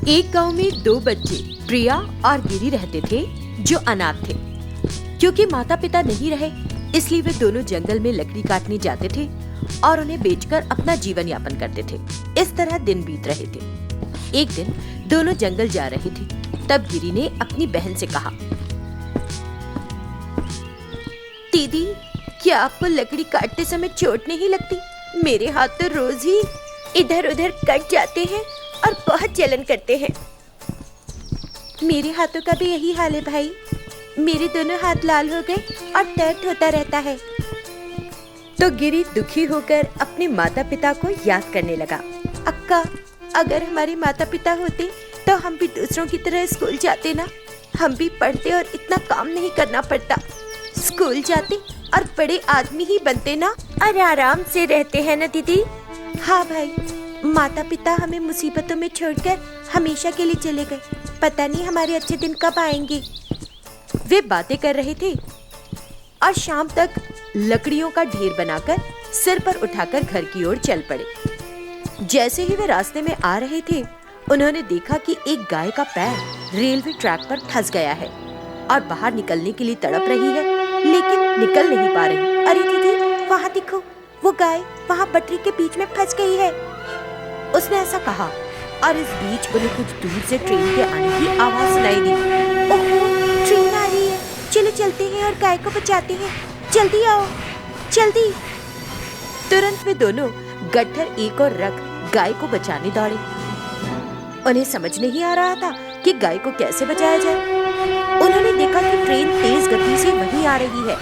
एक गांव में दो बच्चे प्रिया और गिरी रहते थे जो अनाथ थे। क्योंकि माता पिता नहीं रहे इसलिए वे दोनों जंगल में लकड़ी काटने जाते थे और उन्हें बेचकर अपना जीवन यापन करते थे। इस तरह दिन बीत रहे थे। एक दिन दोनों जंगल जा रहे थे, तब गिरी ने अपनी बहन से कहा, दीदी, क्या आपको लकड़ी काटते समय चोट नहीं लगती? मेरे हाथ तो रोज ही इधर उधर कट जाते हैं और बहुत जलन करते हैं। मेरे हाथों का भी यही हाल है भाई। मेरे दोनों हाथ लाल हो गए और दर्द होता रहता है। तो गिरी दुखी होकर अपने माता पिता को याद करने लगा। अक्का, अगर हमारे माता पिता होते तो हम भी दूसरों की तरह स्कूल जाते ना। हम भी पढ़ते और इतना काम नहीं करना पड़ता। स्कूल जाते और बड़े आदमी ही बनते ना, और आराम से रहते हैं ना दीदी। हाँ भाई, माता पिता हमें मुसीबतों में छोड़कर हमेशा के लिए चले गए। पता नहीं हमारे अच्छे दिन कब आएंगे। वे बातें कर रहे थे और शाम तक लकड़ियों का ढेर बनाकर सिर पर उठाकर घर की ओर चल पड़े। जैसे ही वे रास्ते में आ रहे थे, उन्होंने देखा कि एक गाय का पैर रेलवे ट्रैक पर फंस गया है और बाहर निकलने के लिए तड़प रही है, लेकिन निकल नहीं पा रही। अरे दीदी, वहाँ देखो, वो गाय वहाँ पटरी के बीच में फंस गई है। उसने ऐसा कहा और इस बीच उन्हें कुछ दूर से ट्रेन के आने की आवाज सुनाई दी। ओहो, ट्रेन आ रही है। चलो चलते हैं और गाय को बचाते हैं। जल्दी आओ, जल्दी। तुरंत वे दोनों गट्ठर एक और रख गाय को बचाने दौड़े। उन्हें समझ नहीं आ रहा था कि गाय को कैसे बचाया जाए। उन्होंने देखा कि ट्रेन तेज गति से वहीं आ रही है।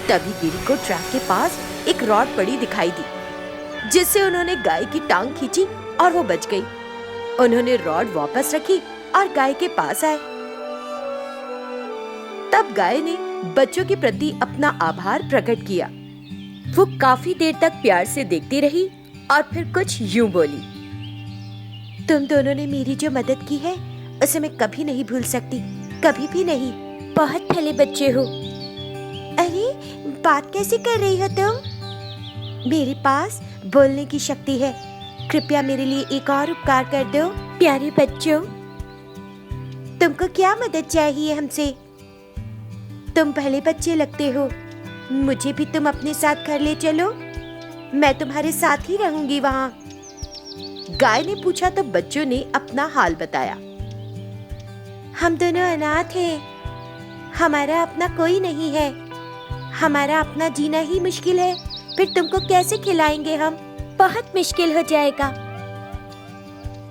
तभी गिरी को ट्रैक के पास एक रॉड पड़ी दिखाई दी, जिससे उन्होंने गाय की टांग खींची और वो बच गई। उन्होंने रॉड वापस रखी और गाय के पास आए। तब गाय ने बच्चों के प्रति अपना आभार प्रकट किया। वो काफी देर तक प्यार से देखती रही और फिर कुछ यूं बोली, तुम दोनों ने मेरी जो मदद की है उसे मैं कभी नहीं भूल सकती, कभी भी नहीं। बहुत भले बच्चे हो। अरे, बात कैसे कर रही हो तुम? मेरे पास बोलने की शक्ति है। कृपया मेरे लिए एक और उपकार कर दो। प्यारे बच्चों, तुमको क्या मदद चाहिए हमसे? तुम भले बच्चे लगते हो। मुझे भी तुम अपने साथ घर ले चलो। मैं तुम्हारे साथ ही रहूंगी वहाँ। गाय ने पूछा तो बच्चों ने अपना हाल बताया। हम दोनों अनाथ हैं। हमारा अपना कोई नहीं है। हमारा अपना जीना ही मुश्किल है, फिर तुमको कैसे खिलाएंगे हम? बहुत मुश्किल हो जाएगा।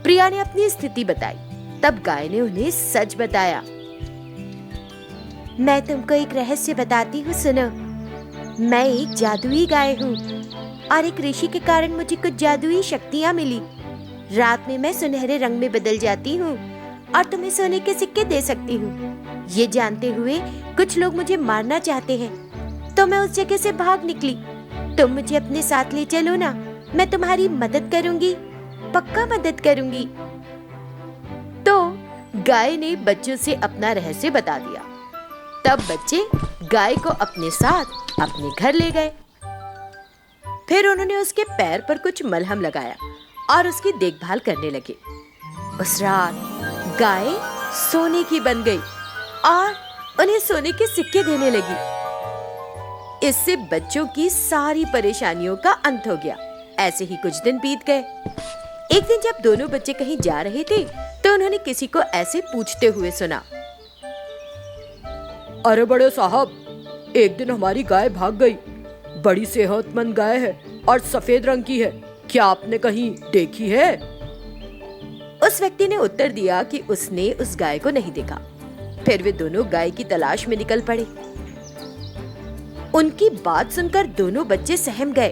प्रिया ने अपनी स्थिति बताई। तब गाय ने उन्हें सच बताया। मैं तुमको एक रहस्य बताती हूँ, सुनो। मैं एक जादुई गाय हूँ और एक ऋषि के कारण मुझे कुछ जादुई शक्तियाँ मिली। रात में मैं सुनहरे रंग में बदल जाती हूँ और तुम्हें सोने के सिक्के दे सकती हूँ। ये जानते हुए कुछ लोग मुझे मारना चाहते हैं, तो मैं उस जगह से भाग निकली। तुम मुझे अपने साथ ले चलो ना, मैं तुम्हारी मदद करूंगी, पक्का मदद करूंगी। तो गाय ने बच्चों से अपना रहस्य बता दिया। तब बच्चे गाय को अपने साथ अपने घर ले गए। फिर उन्होंने उसके पैर पर कुछ मलहम लगाया और उसकी देखभाल करने लगे। उस रात गाय सोने की बन गई और उन्हें सोने के सिक्के देने लगी। इससे बच्चों की सारी परेशानियों का अंत हो गया। ऐसे ही कुछ दिन बीत गए। एक दिन जब दोनों बच्चे कहीं जा रहे थे, तो उन्होंने किसी को ऐसे पूछते हुए सुना, अरे बड़े साहब, एक दिन हमारी गाय भाग गई। बड़ी सेहतमंद गाय है और सफेद रंग की है। क्या आपने कहीं देखी है? उस व्यक्ति ने उत्तर दिया कि उसने उस गाय को नहीं देखा। फिर वे दोनों गाय की तलाश में निकल पड़े। उनकी बात सुनकर दोनों बच्चे सहम गए।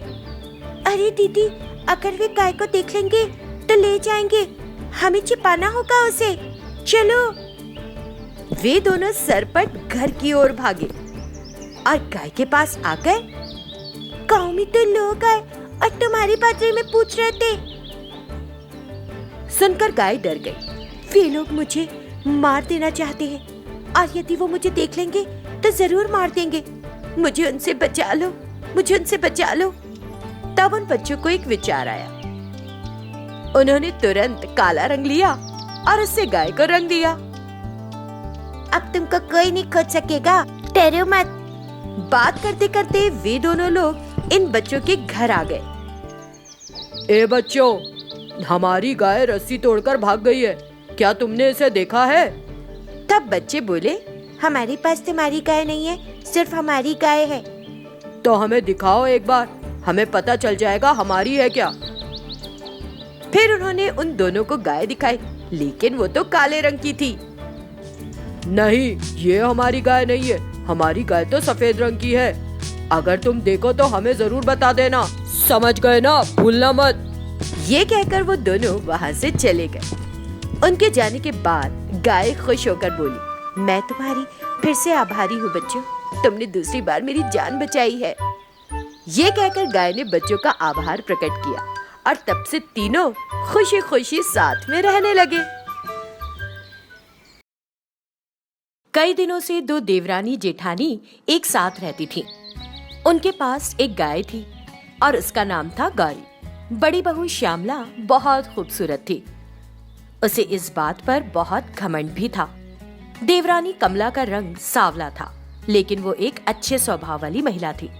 अरे दीदी, अगर वे गाय को देख लेंगे तो ले जाएंगे। हमें छिपाना होगा उसे। चलो। वे दोनों सरपट घर की ओर भागे और गाय के पास आकर, गांव में तो लोग आए और तुम्हारे बारे में पूछ रहे थे। सुनकर गाय डर गई। वे लोग मुझे मार देना चाहते हैं और यदि वो मुझे देख लेंगे तो जरूर मार देंगे। मुझे उनसे बचा लो, मुझे उनसे बचा लो। तब उन बच्चों को एक विचार आया। उन्होंने तुरंत काला रंग लिया और उससे गाय को रंग दिया। अब तुमको कोई नहीं खोज सकेगा, डरो मत। बात करते करते वे दोनों लोग इन बच्चों के घर आ गए। ए बच्चों, हमारी गाय रस्सी तोड़कर भाग गई है, क्या तुमने इसे देखा है? तब बच्चे बोले, हमारे पास तुम्हारी गाय नहीं है, सिर्फ हमारी गाय है। तो हमें दिखाओ एक बार, हमें पता चल जाएगा हमारी है क्या। फिर उन्होंने उन दोनों को गाय दिखाई, लेकिन वो तो काले रंग की थी। नहीं, ये हमारी गाय नहीं है, हमारी गाय तो सफेद रंग की है। अगर तुम देखो तो हमें जरूर बता देना, समझ गए ना, भूलना मत। ये कहकर वो दोनों वहाँ से चले गए। उनके जाने के बाद गाय खुश होकर बोली, मैं तुम्हारी फिर से आभारी हूँ बच्चों, तुमने दूसरी बार मेरी जान बचाई है। ये कहकर गाय ने बच्चों का आभार प्रकट किया और तब से तीनों खुशी खुशी साथ में रहने लगे। कई दिनों से दो देवरानी जेठानी एक साथ रहती थीं। उनके पास एक गाय थी और उसका नाम था गौरी। बड़ी बहू श्यामला बहुत खूबसूरत थी। उसे इस बात पर बहुत घमंड भी था। देवरानी कमला का रंग सांवला था, लेकिन वो एक अच्छे स्वभाव वाली महिला थी।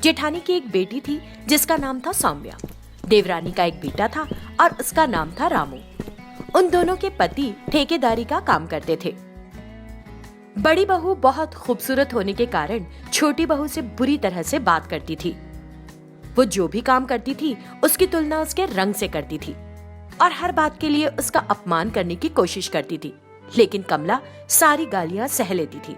जेठानी की एक बेटी थी जिसका नाम था सौम्या। देवरानी का एक बेटा था और उसका नाम था रामू। उन दोनों के पति ठेकेदारी का काम करते थे। बड़ी बहू बहुत खूबसूरत होने के कारण छोटी बहू से बुरी तरह से बात करती थी। वो जो भी काम करती थी उसकी तुलना उसके रंग से करती थी और हर बात के लिए उसका अपमान करने की कोशिश करती थी। लेकिन कमला सारी गालियां सह लेती थी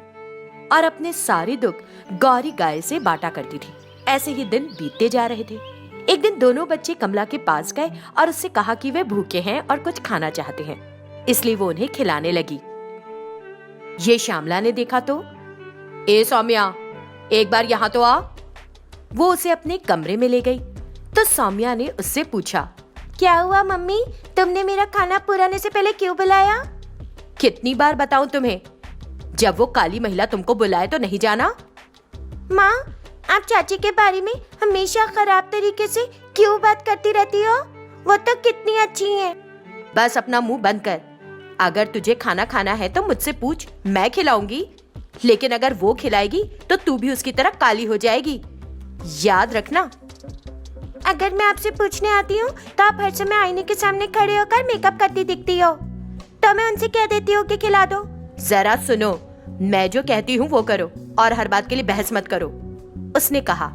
और अपने सारे दुख गौरी गाय से बांटा करती थी। ऐसे ही दिन बीतते जा रहे थे। एक दिन दोनों बच्चे कमला के पास गए और उससे कहा कि वे भूखे हैं और कुछ खाना चाहते हैं, इसलिए वो उन्हें खिलाने लगी। ये श्यामला ने देखा तो, ए सौम्या, एक बार यहाँ तो आ। वो उसे अपने कमरे में ले गई तो सौम्या ने उससे पूछा, क्या हुआ मम्मी, तुमने मेरा खाना पुराने से पहले क्यों बुलाया? कितनी बार बताऊं तुम्हें, जब वो काली महिला तुमको बुलाए तो नहीं जाना? माँ, आप चाची के बारे में हमेशा खराब तरीके से क्यों बात करती रहती हो? वो तो कितनी अच्छी है। बस अपना मुंह बंद कर। अगर तुझे खाना खाना है तो मुझसे पूछ, मैं खिलाऊंगी। लेकिन अगर वो खिलाएगी तो तू भी उसकी तरह काली हो जाएगी, याद रखना। अगर मैं आपसे पूछने आती हूँ तो आप हर समय आईने के सामने खड़े होकर मेकअप करती दिखती हो, तो मैं उनसे कह देती हूँ कि खिला दो। जरा सुनो, मैं जो कहती हूँ वो करो और हर बात के लिए बहस मत करो, उसने कहा।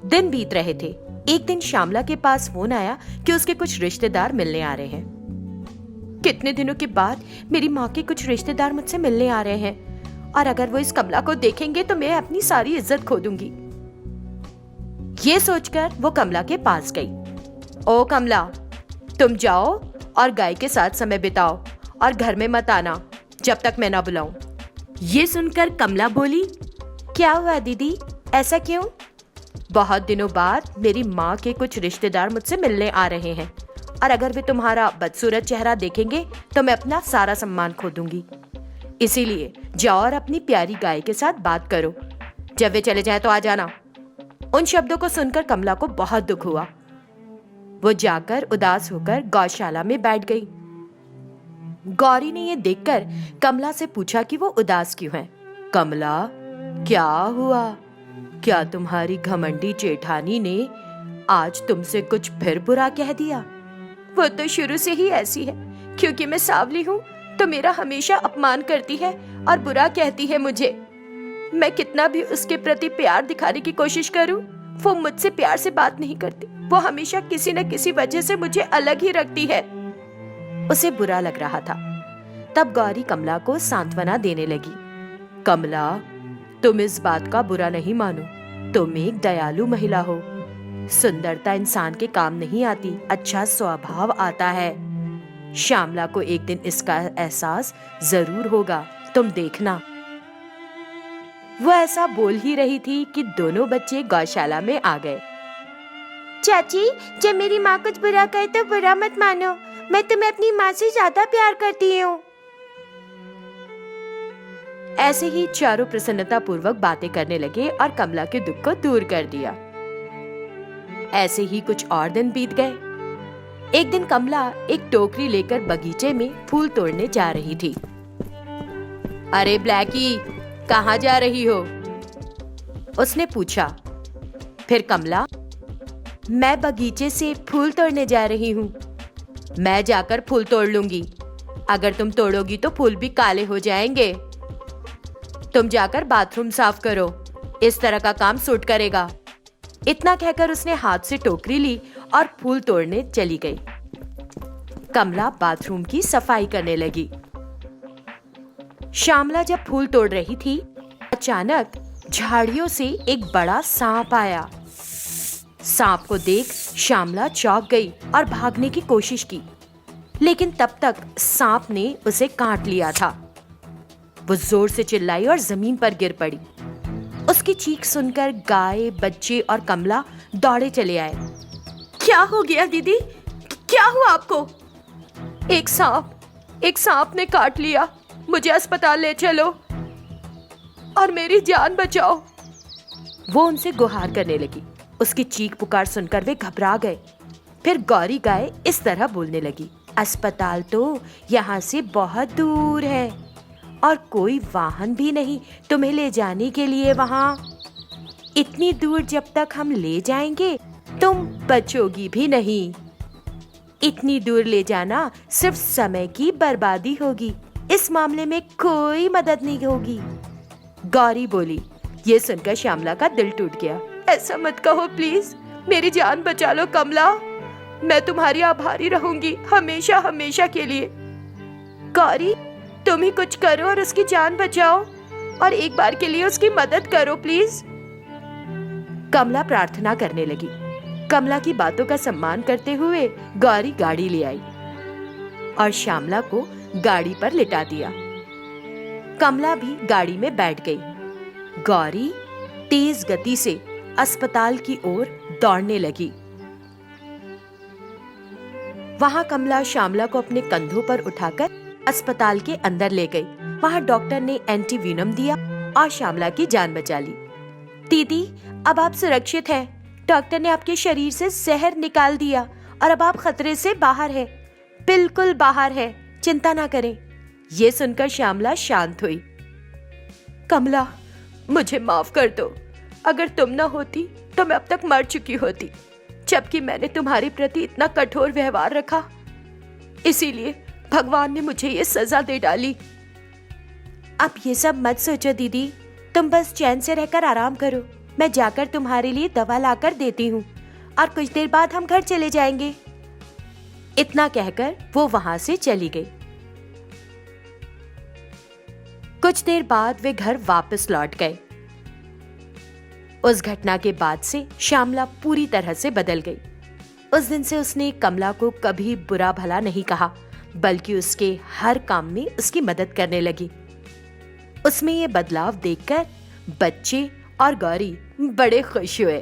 दिन बीत रहे थे। एक दिन श्यामला के पास फोन आया कि उसके कुछ रिश्तेदार मिलने आ रहे हैं। कितने दिनों के बाद मेरी माँ के कुछ रिश्तेदार मुझसे मिलने आ रहे हैं और अगर वो इस कमला को देखेंगे तो मैं अपनी सारी इज्जत खो दूंगी। ये सोचकर वो कमला के पास गई। ओ कमला, तुम जाओ और गाय के साथ समय बिताओ और घर में मत आना जब तक मैं ना बुलाऊं। ये सुनकर कमला बोली, क्या हुआ दीदी, ऐसा क्यों? बहुत दिनों बाद मेरी माँ के कुछ रिश्तेदार मुझसे मिलने आ रहे हैं और अगर वे तुम्हारा बदसूरत चेहरा देखेंगे तो मैं अपना सारा सम्मान खो दूंगी। इसीलिए जाओ और अपनी प्यारी गाय के साथ बात करो, जब वे चले जाए तो आ जाना। उन शब्दों को सुनकर कमला को बहुत दुख हुआ। वो जाकर उदास होकर गौशाला में बैठ गई। गौरी ने ये देखकर कमला से पूछा कि वो उदास क्यों है। कमला, क्या हुआ? क्या तुम्हारी घमंडी जेठानी ने आज तुमसे कुछ फिर बुरा कह दिया? वो तो शुरू से ही ऐसी है, क्योंकि मैं सांवली हूँ तो मेरा हमेशा अपमान करती है और बुरा कहती है मुझे। मैं कितना भी उसके प्रति प्यार दिखाने की कोशिश करूँ, वो मुझसे प्यार से बात नहीं करती। वो हमेशा किसी न किसी वजह से मुझे अलग ही रखती है। उसे बुरा लग रहा था। तब गौरी कमला को सांत्वना देने लगी। कमला, तुम इस बात का बुरा नहीं मानो, तुम एक दयालु महिला हो। सुंदरता इंसान के काम नहीं आती, अच्छा स्वभाव आता है। श्यामला को एक दिन इसका एहसास जरूर होगा, तुम देखना। वो ऐसा बोल ही रही थी कि दोनों बच्चे गौशाला में आ गए। चाची, जब मेरी माँ कुछ बुरा कहे तो बुरा मत मानो, मैं तुम्हें अपनी माँ से ज्यादा प्यार करती हूँ। ऐसे ही चारों प्रसन्नता पूर्वक बातें करने लगे और कमला के दुख को दूर कर दिया। ऐसे ही कुछ और दिन बीत गए। एक दिन कमला एक टोकरी लेकर बगीचे में फूल तोड़ने जा रही थी। अरे ब्लैकी, कहाँ जा रही हो? उसने पूछा। फिर कमला, मैं बगीचे से फूल तोड़ने जा रही हूँ। मैं जाकर फूल तोड़ लूंगी। अगर तुम तोड़ोगी तो फूल भी काले हो जाएंगे। तुम जाकर बाथरूम साफ करो, इस तरह का काम सूट करेगा। इतना कहकर उसने हाथ से टोकरी ली और फूल तोड़ने चली गई। कमला बाथरूम की सफाई करने लगी। श्यामला जब फूल तोड़ रही थी, अचानक झाड़ियों से एक बड़ा सांप आया। सांप को देख श्यामला चौंक गई और भागने की कोशिश की, लेकिन तब तक सांप ने उसे काट लिया था। वो जोर से चिल्लाई और जमीन पर गिर पड़ी। उसकी चीख सुनकर गाय, बच्चे और कमला दौड़े चले आए। क्या हो गया दीदी? क्या हुआ आपको? एक सांप ने काट लिया। मुझे अस्पताल ले चलो और मेरी जान बचाओ। वो उनसे गुहार करने लगी। उसकी चीख पुकार सुनकर वे घबरा गए। फिर गौरी गाय इस तरह बोलने लगी, अस्पताल तो यहाँ से बहुत दूर है और कोई वाहन भी नहीं तुम्हें ले जाने के लिए वहाँ। इतनी दूर जब तक हम ले जाएंगे तुम बचोगी भी नहीं। इतनी दूर ले जाना सिर्फ समय की बर्बादी होगी। इस मामले में कोई मदद नहीं होगी। गौरी बोली। ये सुनकर श्यामला का दिल टूट गया। ऐसा मत कहो प्लीज, मेरी जान बचा लो कमला। मैं तुम्हारी आभारी रहूंगी हमेशा हमेशा के लिए। गौरी, तुम ही कुछ करो और उसकी जान बचाओ और एक बार के लिए उसकी मदद करो प्लीज। कमला प्रार्थना करने लगी। कमला की बातों का सम्मान करते हुए गौरी गाड़ी ले आई और श्यामला को गाड़ी पर लिटा दिया। कमला भी गाड़ी में बैठ गई। गौरी तेज गति से अस्पताल की ओर दौड़ने लगी। वहां कमला श्यामला को अपने कंधों पर उठाकर अस्पताल के अंदर ले गई। वहां डॉक्टर ने एंटीवीनम दिया और श्यामला की जान बचा ली। दीदी, अब आप सुरक्षित हैं। डॉक्टर ने आपके शरीर से जहर निकाल दिया और अब आप खतरे से बाहर हैं, बिल्कुल बाहर हैं। चिंता ना करें। ये सुनकर श्यामला शांत हुई। कमला, मुझे माफ कर दो। अगर तुम न होती तो मैं अब तक मर चुकी होती, जबकि मैंने तुम्हारे प्रति इतना कठोर व्यवहार रखा। इसीलिए भगवान ने मुझे ये सजा दे डाली। अब ये सब मत सोचो दीदी, तुम बस चैन से रहकर आराम करो। मैं जाकर तुम्हारे लिए दवा लाकर देती हूँ और कुछ देर बाद हम घर चले जाएंगे। इतना कहकर वो वहां से चली गई। कुछ देर बाद वे घर वापस लौट गए। उस घटना के बाद से श्यामला पूरी तरह से बदल गई। उस दिन से उसने कमला को कभी बुरा भला नहीं कहा, बल्कि उसके हर काम में उसकी मदद करने लगी। उसमें ये बदलाव देखकर बच्चे और गौरी बड़े खुश हुए।